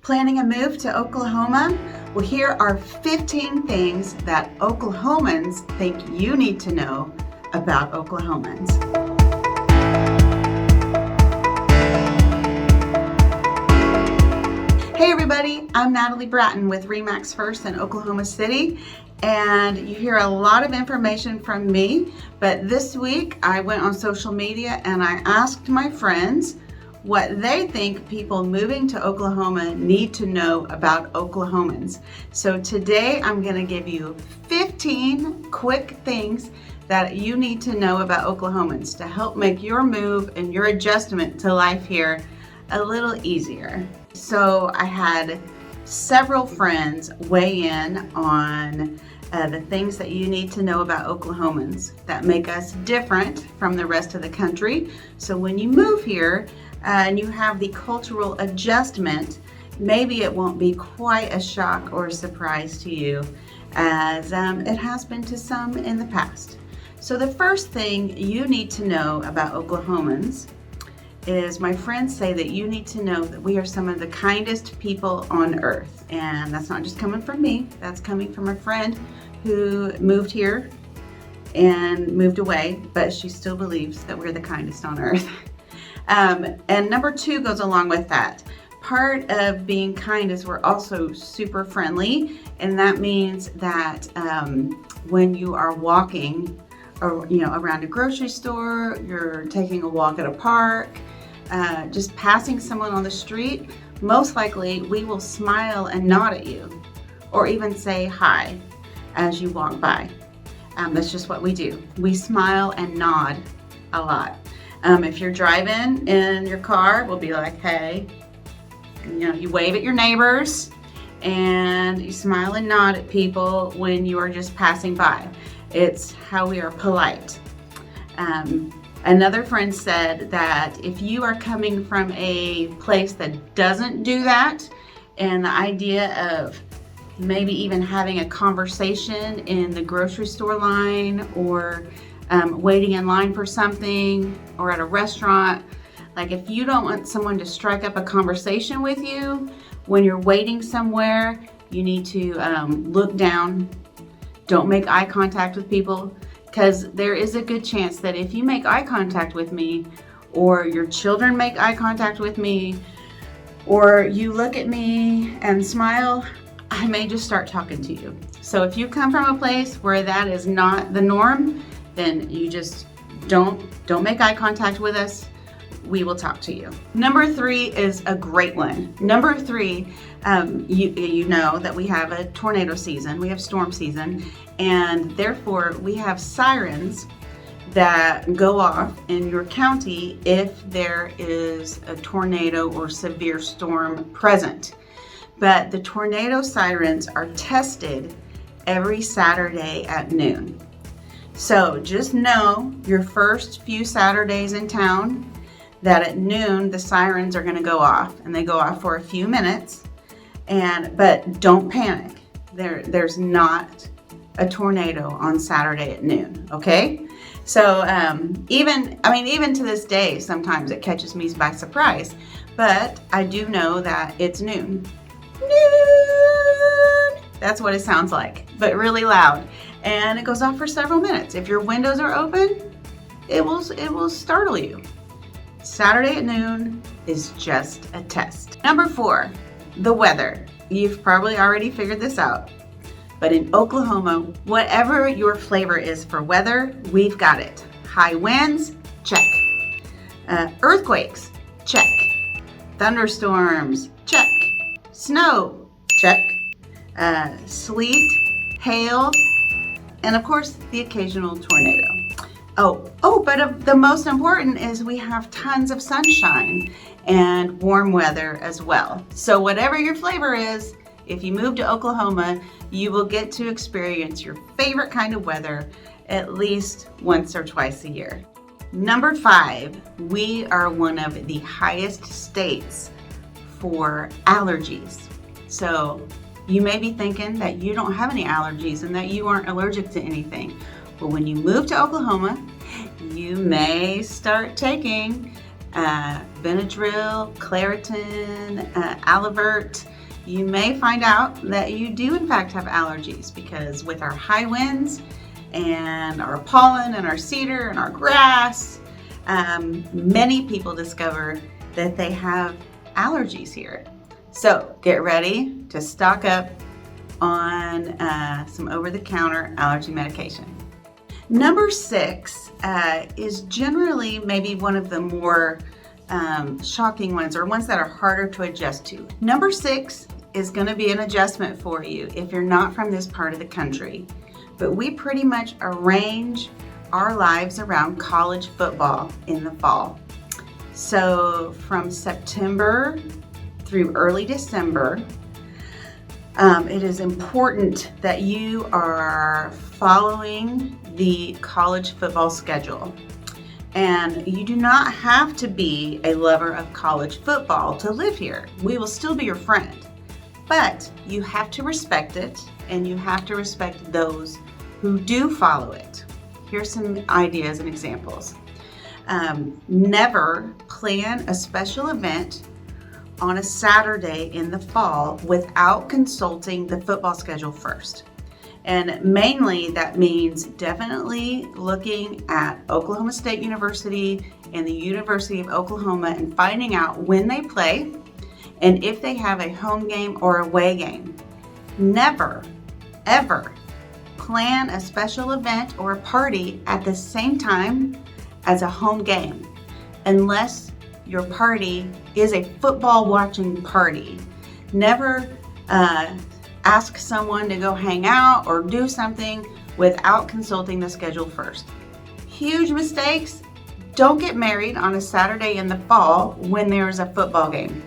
Planning a move to Oklahoma? Well, here are 15 things that Oklahomans think you need to know about Oklahomans. Hey everybody, I'm Natalie Bratton with RE/MAX First in Oklahoma City, and you hear a lot of information from me, but this week I went on social media and I asked my friends what they think people moving to Oklahoma need to know about Oklahomans. So today I'm going to give you 15 quick things that you need to know about Oklahomans to help make your move and your adjustment to life here a little easier. So I had several friends weigh in on the things that you need to know about Oklahomans that make us different from the rest of the country. So when you move here and you have the cultural adjustment, maybe it won't be quite a shock or a surprise to you as it has been to some in the past. So the first thing you need to know about Oklahomans is my friends say that you need to know that we are some of the kindest people on earth. And that's not just coming from me, that's coming from a friend who moved here and moved away, but she still believes that we're the kindest on earth. And number two goes along with that. Part of being kind is we're also super friendly, and that means that when you are walking or, around a grocery store, you're taking a walk at a park, just passing someone on the street, most likely we will smile and nod at you or even say hi as you walk by. That's just what we do. We smile and nod a lot. If you're driving in your car, we'll be like, hey, you wave at your neighbors and you smile and nod at people when you are just passing by. It's how we are polite. Another friend said that if you are coming from a place that doesn't do that, and the idea of maybe even having a conversation in the grocery store line or waiting in line for something or at a restaurant, like if you don't want someone to strike up a conversation with you when you're waiting somewhere, you need to look down. Don't make eye contact with people, because there is a good chance that if you make eye contact with me, or your children make eye contact with me, or you look at me and smile, I may just start talking to you. So if you come from a place where that is not the norm, then you just don't make eye contact with us. We will talk to you. Number three is a great one. Number three, you know that we have a tornado season, we have storm season, and therefore we have sirens that go off in your county if there is a tornado or severe storm present. But the tornado sirens are tested every Saturday at noon. So just know your first few Saturdays in town that at noon the sirens are going to go off, and they go off for a few minutes, but don't panic. There's not a tornado on Saturday at noon, okay? So even to this day, sometimes it catches me by surprise, but I do know that it's noon. Noon! That's what it sounds like, but really loud, and it goes off for several minutes. If your windows are open, it will startle you. Saturday at noon is just a test. Number four, the weather. You've probably already figured this out, but in Oklahoma, whatever your flavor is for weather, we've got it. High winds, check. Earthquakes, check. Thunderstorms, check. Snow, check. Sleet, hail, and of course, the occasional tornado. But the most important is we have tons of sunshine and warm weather as well. So whatever your flavor is, if you move to Oklahoma, you will get to experience your favorite kind of weather at least once or twice a year. Number five, we are one of the highest states for allergies. So you may be thinking that you don't have any allergies and that you aren't allergic to anything. But when you move to Oklahoma, you may start taking Benadryl, Claritin, Alivert, you may find out that you do in fact have allergies, because with our high winds and our pollen and our cedar and our grass, many people discover that they have allergies here. So get ready to stock up on some over-the-counter allergy medication. Number 6 is generally maybe one of the more shocking ones, or ones that are harder to adjust to. Number 6 is going to be an adjustment for you if you're not from this part of the country. But we pretty much arrange our lives around college football in the fall. So from September through early December, it is important that you are following the college football schedule. And you do not have to be a lover of college football to live here. We will still be your friend. But you have to respect it, and you have to respect those who do follow it. Here's some ideas and examples. Never plan a special event on a Saturday in the fall without consulting the football schedule first. And mainly that means definitely looking at Oklahoma State University and the University of Oklahoma and finding out when they play and if they have a home game or away game. Never, ever plan a special event or a party at the same time as a home game, unless your party is a football watching party. Never ask someone to go hang out or do something without consulting the schedule first. Huge mistakes. Don't get married on a Saturday in the fall when there's a football game.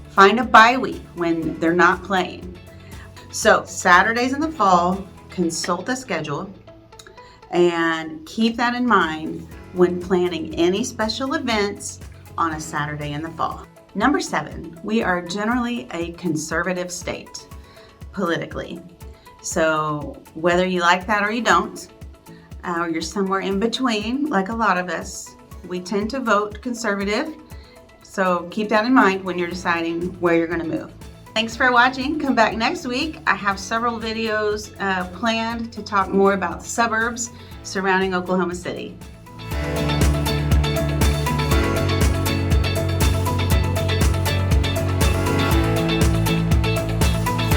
Find a bye week when they're not playing. So Saturdays in the fall, consult the schedule and keep that in mind when planning any special events on a Saturday in the fall. Number 7, we are generally a conservative state politically. So whether you like that or you don't, or you're somewhere in between, like a lot of us, we tend to vote conservative. So keep that in mind when you're deciding where you're going to move. Thanks for watching. Come back next week. I have several videos planned to talk more about the suburbs surrounding Oklahoma City.